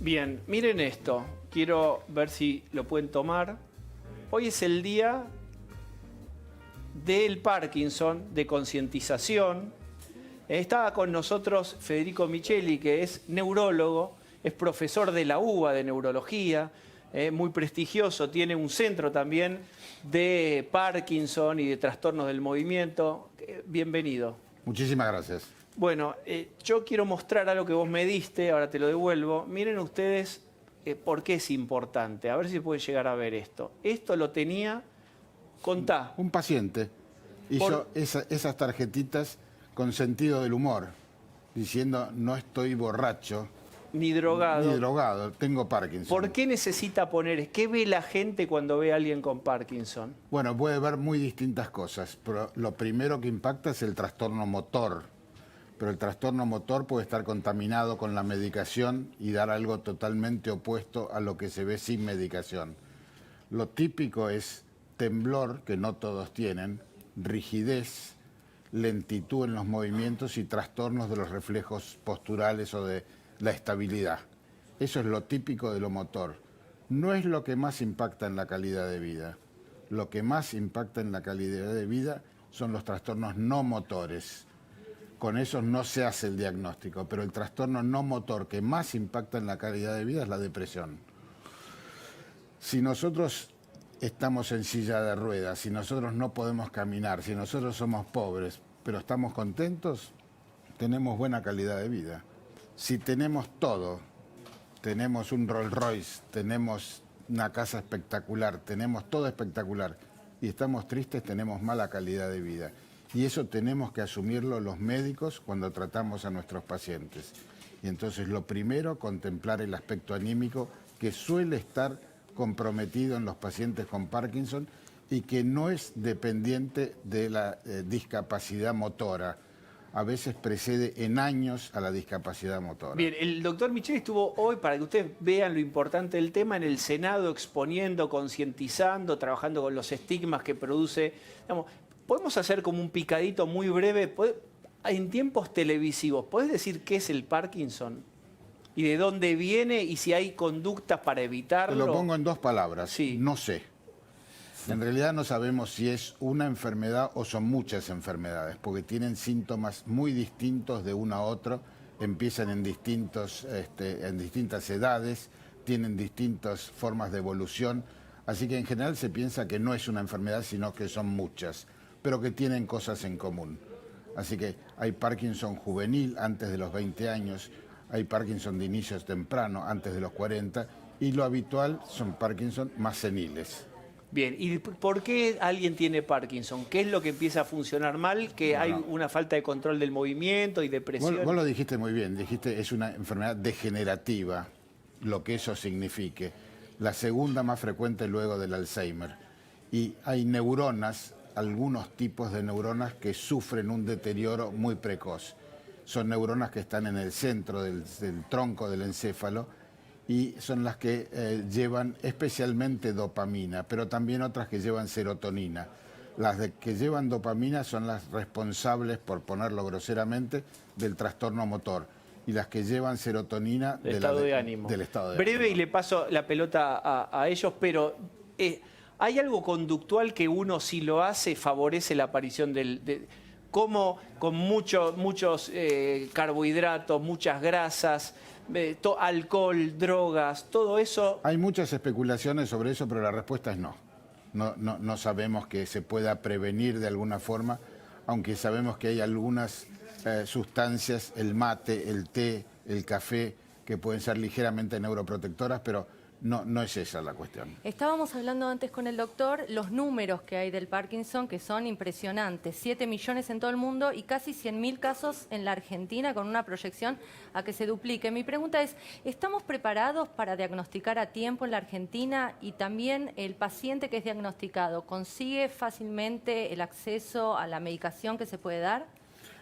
Bien, miren esto. Quiero ver si lo pueden tomar. Hoy es el día del Parkinson, de concientización. Estaba con nosotros Federico Micheli, que es neurólogo, es profesor de la UBA de neurología, muy prestigioso, tiene un centro también de Parkinson y de trastornos del movimiento. Bienvenido. Muchísimas gracias. Bueno, yo quiero mostrar algo que vos me diste, ahora te lo devuelvo. Miren ustedes por qué es importante, a ver si pueden llegar a ver esto. Esto lo tenía, contá. Un paciente hizo esas tarjetitas con sentido del humor, diciendo no estoy borracho. Ni drogado. Ni drogado, tengo Parkinson. ¿Por qué necesita poner? ¿Qué ve la gente cuando ve a alguien con Parkinson? Bueno, puede ver muy distintas cosas, pero lo primero que impacta es el trastorno motor. Pero el trastorno motor puede estar contaminado con la medicación y dar algo totalmente opuesto a lo que se ve sin medicación. Lo típico es temblor, que no todos tienen, rigidez, lentitud en los movimientos y trastornos de los reflejos posturales o de la estabilidad. Eso es lo típico de lo motor. No es lo que más impacta en la calidad de vida. Lo que más impacta en la calidad de vida son los trastornos no motores. Con esos no se hace el diagnóstico, pero el trastorno no motor que más impacta en la calidad de vida es la depresión. Si nosotros estamos en silla de ruedas, si nosotros no podemos caminar, si nosotros somos pobres, pero estamos contentos, tenemos buena calidad de vida. Si tenemos todo, tenemos un Rolls Royce, tenemos una casa espectacular, tenemos todo espectacular, y estamos tristes, tenemos mala calidad de vida. Y eso tenemos que asumirlo los médicos cuando tratamos a nuestros pacientes. Y entonces lo primero, contemplar el aspecto anímico que suele estar comprometido en los pacientes con Parkinson y que no es dependiente de la discapacidad motora. A veces precede en años a la discapacidad motora. Bien, el doctor Micheli estuvo hoy, para que ustedes vean lo importante del tema, en el Senado exponiendo, concientizando, trabajando con los estigmas que produce. Digamos, podemos hacer como un picadito muy breve. En tiempos televisivos, ¿podés decir qué es el Parkinson? ¿Y de dónde viene? ¿Y si hay conductas para evitarlo? Te lo pongo en dos palabras. Sí. No sé. En realidad no sabemos si es una enfermedad o son muchas enfermedades, porque tienen síntomas muy distintos de uno a otro, empiezan en distintas edades, tienen distintas formas de evolución, así que en general se piensa que no es una enfermedad, sino que son muchas, pero que tienen cosas en común. Así que hay Parkinson juvenil antes de los 20 años, hay Parkinson de inicios temprano antes de los 40, y lo habitual son Parkinson más seniles. Bien, ¿y por qué alguien tiene Parkinson? ¿Qué es lo que empieza a funcionar mal? ¿Que hay una falta de control del movimiento y depresión? Vos lo dijiste muy bien, dijiste es una enfermedad degenerativa, lo que eso signifique. La segunda más frecuente luego del Alzheimer. Y hay neuronas, algunos tipos de neuronas que sufren un deterioro muy precoz. Son neuronas que están en el centro del tronco del encéfalo, y son las que llevan especialmente dopamina, pero también otras que llevan serotonina. Las que llevan dopamina son las responsables, por ponerlo groseramente, del trastorno motor, y las que llevan serotonina del estado de ánimo. Breve, y le paso la pelota a ellos, pero ¿hay algo conductual que uno, si lo hace, favorece la aparición como con muchos carbohidratos, muchas grasas, alcohol, drogas, todo eso? Hay muchas especulaciones sobre eso, pero la respuesta es no. No sabemos que se pueda prevenir de alguna forma, aunque sabemos que hay algunas sustancias, el mate, el té, el café, que pueden ser ligeramente neuroprotectoras, pero no es esa la cuestión. Estábamos hablando antes con el doctor, los números que hay del Parkinson, que son impresionantes. 7 millones en todo el mundo y casi 100.000 casos en la Argentina, con una proyección a que se duplique. Mi pregunta es, ¿estamos preparados para diagnosticar a tiempo en la Argentina? Y también el paciente que es diagnosticado, ¿consigue fácilmente el acceso a la medicación que se puede dar?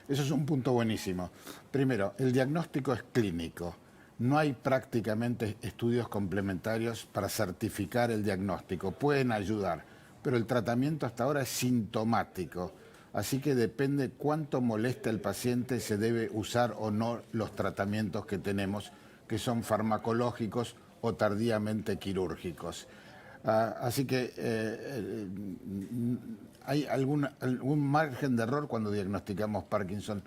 Eso es un punto buenísimo. Primero, el diagnóstico es clínico. No hay prácticamente estudios complementarios para certificar el diagnóstico. Pueden ayudar, pero el tratamiento hasta ahora es sintomático. Así que depende cuánto molesta el paciente, se debe usar o no los tratamientos que tenemos, que son farmacológicos o tardíamente quirúrgicos. Así que hay algún margen de error cuando diagnosticamos Parkinson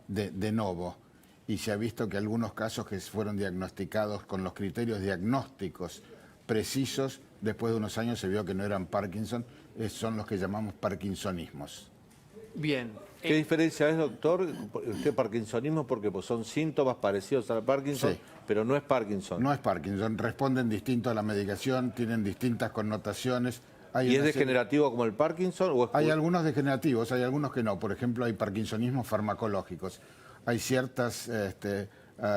de novo. Y se ha visto que algunos casos que fueron diagnosticados con los criterios diagnósticos precisos, después de unos años se vio que no eran Parkinson, son los que llamamos parkinsonismos. Bien. ¿Qué diferencia es, doctor? Usted parkinsonismo porque pues, son síntomas parecidos al Parkinson, Sí. pero no es Parkinson. No es Parkinson, responden distinto a la medicación, tienen distintas connotaciones. Hay ¿Y es una serie- degenerativo como el Parkinson? O es Hay algunos degenerativos, hay algunos que no. Por ejemplo, hay parkinsonismos farmacológicos. Hay ciertas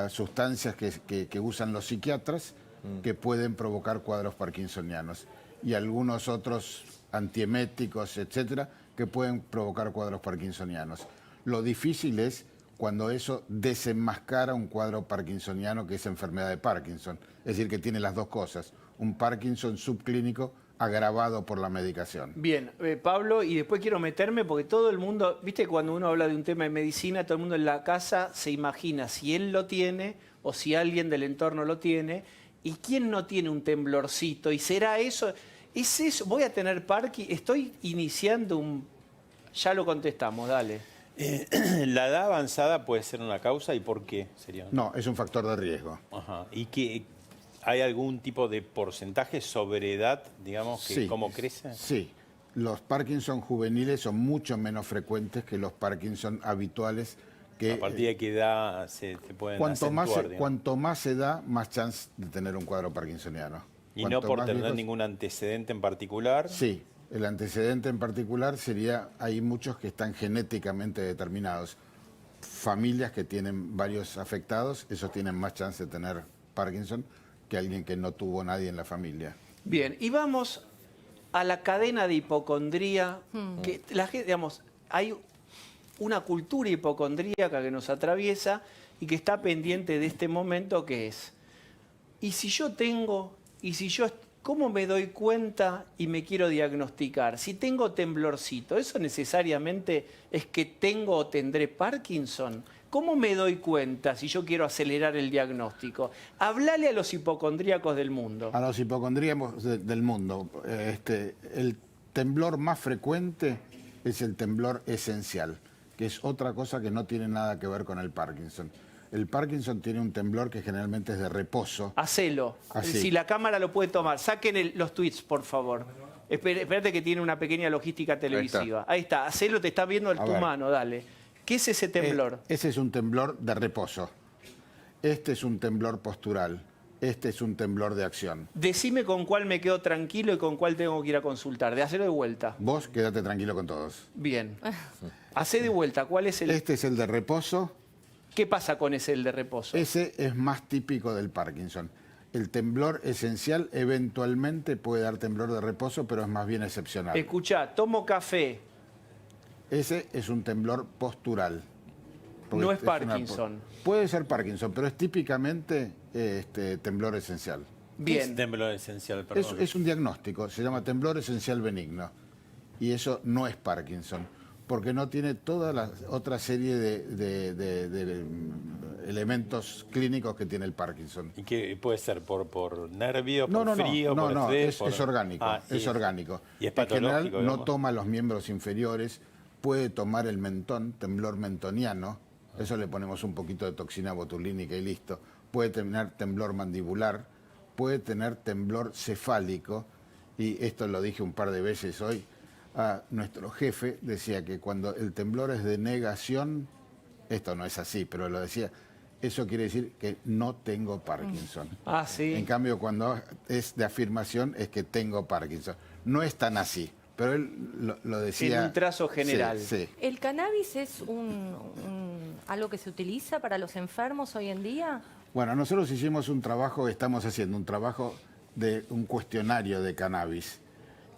sustancias que usan los psiquiatras que pueden provocar cuadros parkinsonianos. Y algunos otros antieméticos, etcétera, que pueden provocar cuadros parkinsonianos. Lo difícil es cuando eso desenmascara un cuadro parkinsoniano, que es enfermedad de Parkinson. Es decir, que tiene las dos cosas. Un Parkinson subclínico agravado por la medicación. Bien, Pablo, y después quiero meterme porque todo el mundo, viste, cuando uno habla de un tema de medicina, todo el mundo en la casa se imagina si él lo tiene o si alguien del entorno lo tiene, y quién no tiene un temblorcito, y será eso, ¿es eso? ¿Voy a tener Parkinson? Estoy iniciando un... Ya lo contestamos, dale. La edad avanzada puede ser una causa, ¿y por qué sería? No, es un factor de riesgo. Ajá. ¿Y que hay algún tipo de porcentaje sobre edad, digamos, que Sí, cómo crece? Sí, los Parkinson juveniles son mucho menos frecuentes que los Parkinson habituales. Que, ¿A partir de qué edad se pueden acentuar, digamos? cuanto más se da, más chance de tener un cuadro parkinsoniano. Y Cuanto no por más tener viejos- ningún antecedente en particular. Sí, el antecedente en particular sería, hay muchos que están genéticamente determinados. Familias que tienen varios afectados, esos tienen más chance de tener Parkinson que alguien que no tuvo nadie en la familia. Bien, y vamos a la cadena de hipocondría, que la gente, digamos, hay una cultura hipocondríaca que nos atraviesa y que está pendiente de este momento, que es, ¿y si yo tengo, y si yo, cómo me doy cuenta y me quiero diagnosticar? Si tengo temblorcito, ¿eso necesariamente es que tengo o tendré Parkinson? ¿Cómo me doy cuenta si yo quiero acelerar el diagnóstico? Hablale a los hipocondríacos del mundo. A los hipocondríacos del mundo, el temblor más frecuente es el temblor esencial, que es otra cosa que no tiene nada que ver con el Parkinson. El Parkinson tiene un temblor que generalmente es de reposo. Hacelo. Así. Si la cámara lo puede tomar. Saquen los tweets, por favor. Espérate que tiene una pequeña logística televisiva. Ahí está. Hacelo, te está viendo tu ver. mano, dale. ¿Qué es ese temblor? Ese es un temblor de reposo. Este es un temblor postural. Este es un temblor de acción. Decime con cuál me quedo tranquilo y con cuál tengo que ir a consultar. De hacerlo de vuelta. Vos quédate tranquilo con todos. Bien. Hacé de vuelta. ¿Cuál es el...? Este es el de reposo. ¿Qué pasa con ese el de reposo? Ese es más típico del Parkinson. El temblor esencial eventualmente puede dar temblor de reposo, pero es más bien excepcional. Escuchá, tomo café. Ese es un temblor postural. Porque No es una- Parkinson. Puede ser Parkinson, pero es típicamente temblor esencial. ¿Qué es Bien. temblor esencial? Es, Perdón. es un diagnóstico, se llama temblor esencial benigno. Y eso no es Parkinson, porque no tiene toda la otra serie de elementos clínicos que tiene el Parkinson. ¿Y qué puede ser? ¿Por nervio, No, por no, frío, no, por no, estrés? es orgánico, Ah, sí, es orgánico. Y es En general patológico, no digamos. toma los miembros inferiores, puede tomar el mentón, temblor mentoniano, eso le ponemos un poquito de toxina botulínica y listo. Puede tener temblor mandibular, puede tener temblor cefálico, y esto lo dije un par de veces hoy, nuestro jefe decía que cuando el temblor es de negación, esto no es así, pero lo decía, eso quiere decir que no tengo Parkinson. Ah, sí. En cambio, cuando es de afirmación, es que tengo Parkinson. No es tan así, pero él lo decía... En un trazo general. Sí, sí. ¿El cannabis es algo que se utiliza para los enfermos hoy en día? Bueno, nosotros hicimos un trabajo, estamos haciendo un trabajo de un cuestionario de cannabis.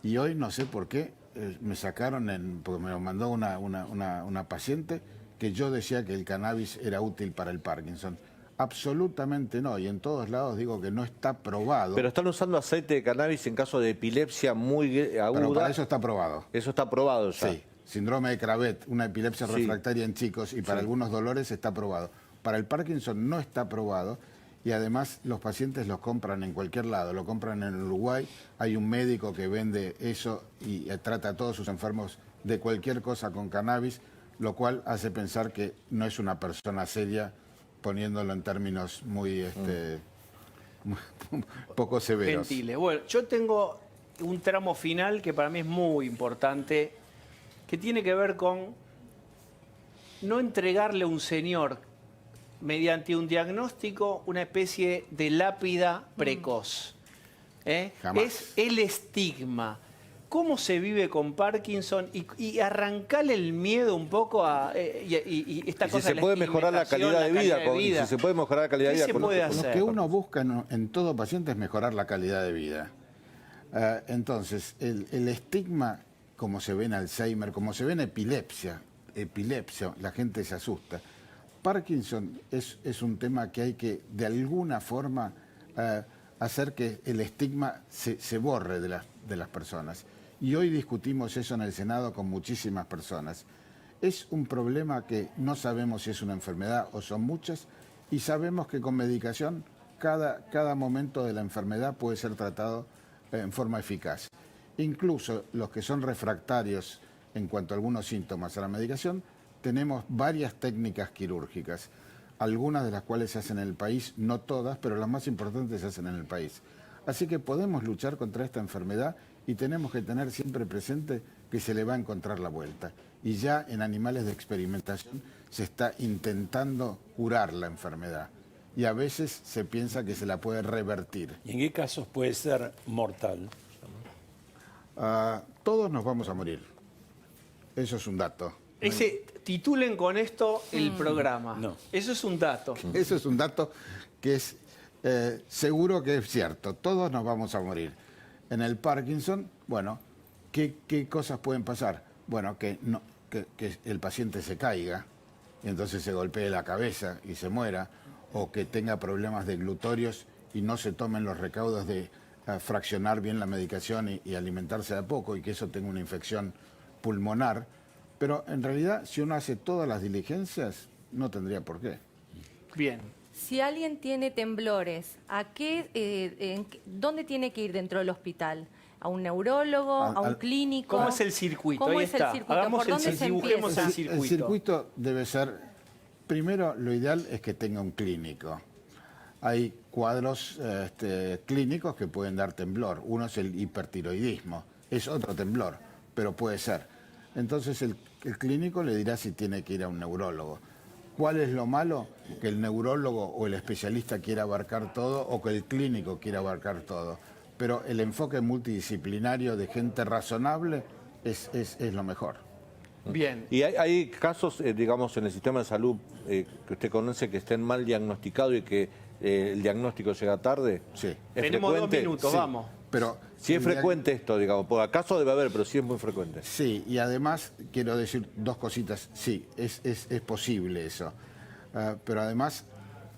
Y hoy, no sé por qué, me sacaron, porque me lo mandó una paciente, que yo decía que el cannabis era útil para el Parkinson. Absolutamente no, y en todos lados digo que no está probado. Pero están usando aceite de cannabis en caso de epilepsia muy aguda. Pero para eso está probado. Eso está probado ya. Sí, síndrome de Kravet, una epilepsia Sí. refractaria en chicos, y para algunos dolores está probado. Para el Parkinson no está probado, y además los pacientes los compran en cualquier lado, lo compran en Uruguay, hay un médico que vende eso y trata a todos sus enfermos de cualquier cosa con cannabis, lo cual hace pensar que no es una persona seria, poniéndolo en términos muy poco severos. Gentiles. Bueno, yo tengo un tramo final que para mí es muy importante, que tiene que ver con no entregarle a un señor mediante un diagnóstico una especie de lápida precoz. Jamás. Es el estigma. ¿Cómo se vive con Parkinson? Y arrancarle el miedo un poco a y esta Y si cosa se de la puede mejorar la calidad de vida, y si se puede mejorar la calidad de ¿Qué vida se con puede esto. Lo hacer? que uno busca en todo paciente es mejorar la calidad de vida. Entonces, el estigma, como se ve en Alzheimer, como se ve en epilepsia, la gente se asusta. Parkinson es un tema que hay que, de alguna forma, hacer que el estigma se borre de las personas. Y hoy discutimos eso en el Senado con muchísimas personas. Es un problema que no sabemos si es una enfermedad o son muchas, y sabemos que con medicación cada momento de la enfermedad puede ser tratado en forma eficaz. Incluso los que son refractarios en cuanto a algunos síntomas a la medicación, tenemos varias técnicas quirúrgicas, algunas de las cuales se hacen en el país, no todas, pero las más importantes se hacen en el país. Así que podemos luchar contra esta enfermedad y tenemos que tener siempre presente que se le va a encontrar la vuelta. Y ya en animales de experimentación se está intentando curar la enfermedad. Y a veces se piensa que se la puede revertir. ¿Y en qué casos puede ser mortal? Todos nos vamos a morir. Eso es un dato. Titulen con esto el programa. No. Eso es un dato. Eso es un dato que es seguro que es cierto. Todos nos vamos a morir. En el Parkinson, bueno, ¿qué cosas pueden pasar? Bueno, que el paciente se caiga y entonces se golpee la cabeza y se muera, o que tenga problemas de glutorios y no se tomen los recaudos de fraccionar bien la medicación y alimentarse de a poco, y que eso tenga una infección pulmonar. Pero en realidad, si uno hace todas las diligencias, no tendría por qué. Bien. Si alguien tiene temblores, ¿dónde tiene que ir dentro del hospital? ¿A un neurólogo? ¿A un clínico? ¿Cómo es el circuito? ¿Cómo Ahí es está. el circuito? Hagamos ¿Por dónde se dibujemos empieza? el circuito. El circuito debe ser, primero, lo ideal es que tenga un clínico. Hay cuadros clínicos que pueden dar temblor. Uno es el hipertiroidismo, es otro temblor, pero puede ser. Entonces el clínico le dirá si tiene que ir a un neurólogo. ¿Cuál es lo malo? Que el neurólogo o el especialista quiera abarcar todo, o que el clínico quiera abarcar todo. Pero el enfoque multidisciplinario de gente razonable es lo mejor. Bien. ¿Y hay casos, digamos, en el sistema de salud que usted conoce que estén mal diagnosticados y que el diagnóstico llega tarde? Sí. ¿Es Tenemos 2 frecuente? minutos, Sí, vamos. Pero Sí es frecuente esto, digamos. Por acaso debe haber, pero sí es muy frecuente. Sí, y además quiero decir dos cositas. Sí, es posible eso. Pero además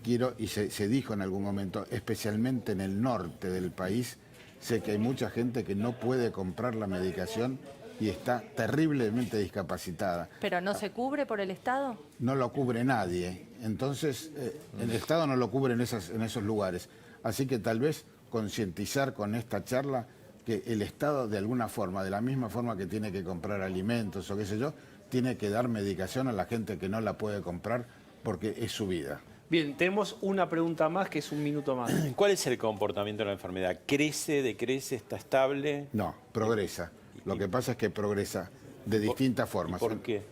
quiero, y se dijo en algún momento, especialmente en el norte del país, sé que hay mucha gente que no puede comprar la medicación y está terriblemente discapacitada. ¿Pero no se cubre por el Estado? No lo cubre nadie. Entonces, el Estado no lo cubre en esos lugares. Así que tal vez concientizar con esta charla que el Estado, de alguna forma, de la misma forma que tiene que comprar alimentos o qué sé yo, tiene que dar medicación a la gente que no la puede comprar porque es su vida. Bien, tenemos una pregunta más, que es un minuto más. ¿Cuál es el comportamiento de la enfermedad? ¿Crece, decrece, está estable? No, progresa. Lo que pasa es que progresa de distintas formas. ¿Por qué?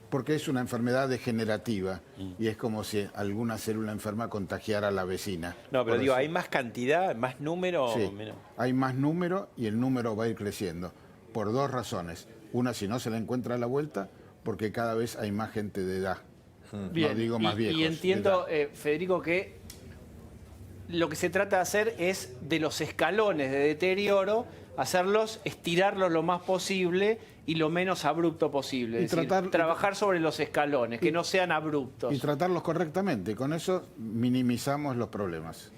Porque es una enfermedad degenerativa y es como si alguna célula enferma contagiara a la vecina. No, pero Por digo, eso- ¿hay más cantidad, más número o Sí, menos? hay más número y el número va a ir creciendo por dos razones. Una, si no se le encuentra a la vuelta, porque cada vez hay más gente de edad. Bien. No digo más viejos. Y de entiendo, edad. Federico, que lo que se trata de hacer es de los escalones de deterioro, estirarlos lo más posible y lo menos abrupto posible. Y Es decir, trabajar sobre los escalones, que no sean abruptos. Y tratarlos correctamente. Con eso minimizamos los problemas.